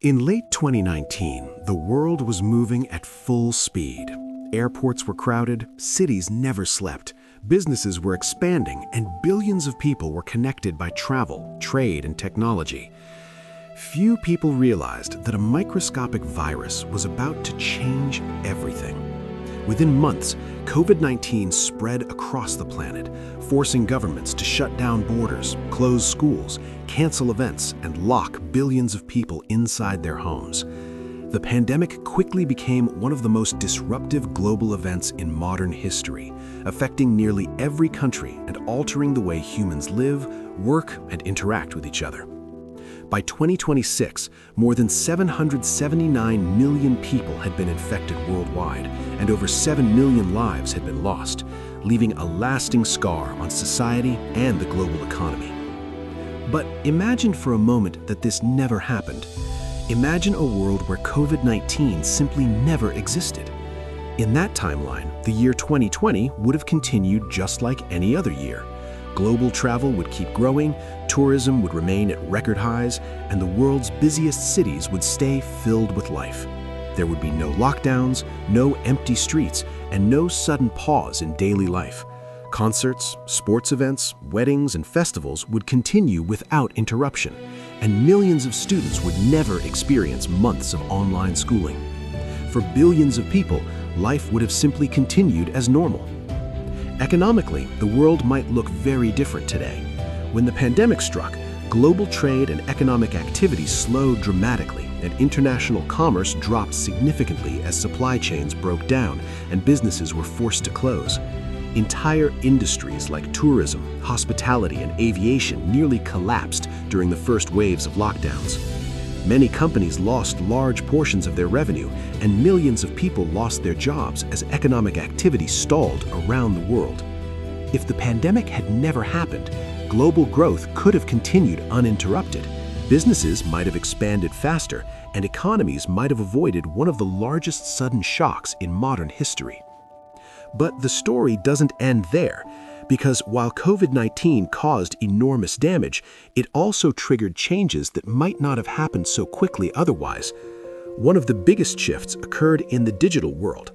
In late 2019, the world was moving at full speed. Airports were crowded, cities never slept, businesses were expanding, and billions of people were connected by travel, trade, and technology. Few people realized that a microscopic virus was about to change everything. Within months, COVID-19 spread across the planet, forcing governments to shut down borders, close schools, cancel events, and lock billions of people inside their homes. The pandemic quickly became one of the most disruptive global events in modern history, affecting nearly every country and altering the way humans live, work, and interact with each other. By 2026, more than 779 million people had been infected worldwide, and over 7 million lives had been lost, leaving a lasting scar on society and the global economy. But imagine for a moment that this never happened. Imagine a world where COVID-19 simply never existed. In that timeline, the year 2020 would have continued just like any other year. Global travel would keep growing, tourism would remain at record highs, and the world's busiest cities would stay filled with life. There would be no lockdowns, no empty streets, and no sudden pause in daily life. Concerts, sports events, weddings, and festivals would continue without interruption, and millions of students would never experience months of online schooling. For billions of people, life would have simply continued as normal. Economically, the world might look very different today. When the pandemic struck, global trade and economic activity slowed dramatically, and international commerce dropped significantly as supply chains broke down and businesses were forced to close. Entire industries like tourism, hospitality, and aviation nearly collapsed during the first waves of lockdowns. Many companies lost large portions of their revenue, and millions of people lost their jobs as economic activity stalled around the world. If the pandemic had never happened, global growth could have continued uninterrupted. Businesses might have expanded faster, and economies might have avoided one of the largest sudden shocks in modern history. But the story doesn't end there, because while COVID-19 caused enormous damage, it also triggered changes that might not have happened so quickly otherwise. One of the biggest shifts occurred in the digital world.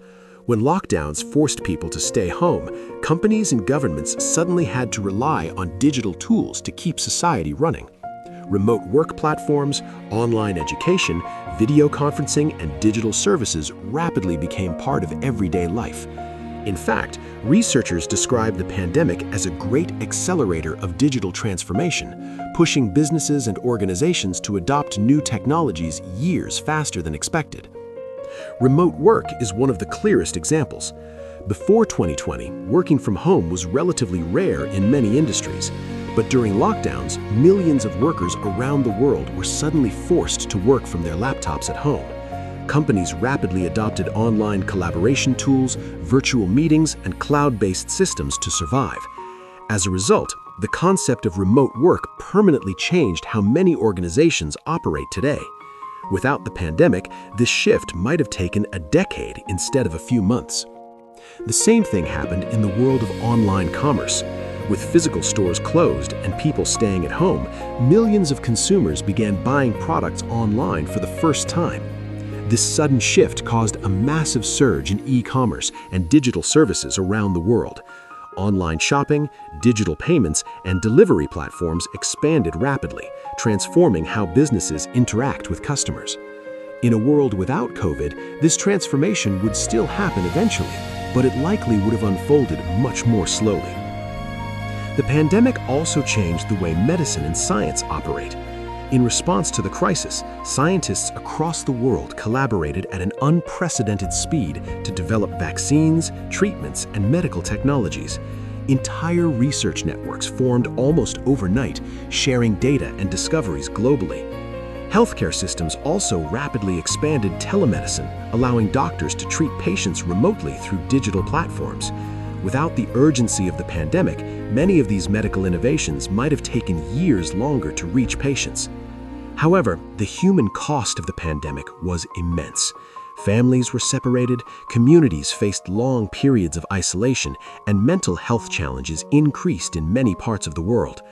When lockdowns forced people to stay home, companies and governments suddenly had to rely on digital tools to keep society running. Remote work platforms, online education, video conferencing, and digital services rapidly became part of everyday life. In fact, researchers describe the pandemic as a great accelerator of digital transformation, pushing businesses and organizations to adopt new technologies years faster than expected. Remote work is one of the clearest examples. Before 2020, working from home was relatively rare in many industries, but during lockdowns, millions of workers around the world were suddenly forced to work from their laptops at home. Companies rapidly adopted online collaboration tools, virtual meetings, and cloud-based systems to survive. As a result, the concept of remote work permanently changed how many organizations operate today. Without the pandemic, this shift might have taken a decade instead of a few months. The same thing happened in the world of online commerce. With physical stores closed and people staying at home, millions of consumers began buying products online for the first time. This sudden shift caused a massive surge in e-commerce and digital services around the world. Online shopping, digital payments, and delivery platforms expanded rapidly, transforming how businesses interact with customers. In a world without COVID, this transformation would still happen eventually, but it likely would have unfolded much more slowly. The pandemic also changed the way medicine and science operate. In response to the crisis, scientists across the world collaborated at an unprecedented speed to develop vaccines, treatments, and medical technologies. Entire research networks formed almost overnight, sharing data and discoveries globally. Healthcare systems also rapidly expanded telemedicine, allowing doctors to treat patients remotely through digital platforms. Without the urgency of the pandemic, many of these medical innovations might have taken years longer to reach patients. However, the human cost of the pandemic was immense. Families were separated, communities faced long periods of isolation, and mental health challenges increased in many parts of the world.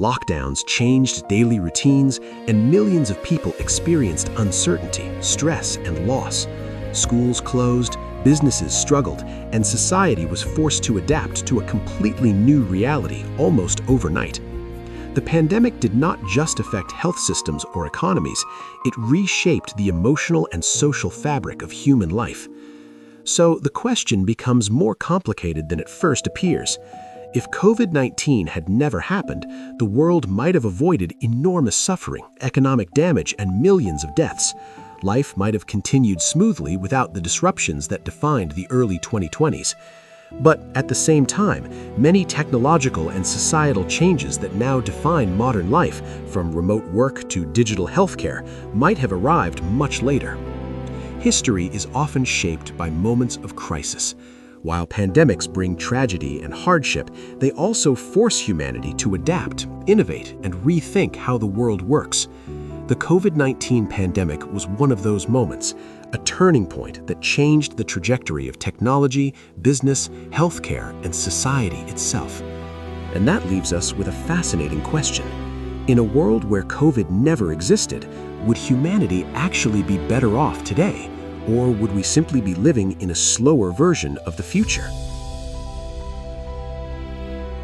Lockdowns changed daily routines, and millions of people experienced uncertainty, stress, and loss. Schools closed, businesses struggled, and society was forced to adapt to a completely new reality almost overnight. The pandemic did not just affect health systems or economies, it reshaped the emotional and social fabric of human life. So the question becomes more complicated than it first appears. If COVID-19 had never happened, the world might have avoided enormous suffering, economic damage, and millions of deaths. Life might have continued smoothly without the disruptions that defined the early 2020s. But at the same time, many technological and societal changes that now define modern life, from remote work to digital healthcare, might have arrived much later. History is often shaped by moments of crisis. While pandemics bring tragedy and hardship, they also force humanity to adapt, innovate, and rethink how the world works. The COVID-19 pandemic was one of those moments, a turning point that changed the trajectory of technology, business, healthcare, and society itself. And that leaves us with a fascinating question. In a world where COVID never existed, would humanity actually be better off today? Or would we simply be living in a slower version of the future?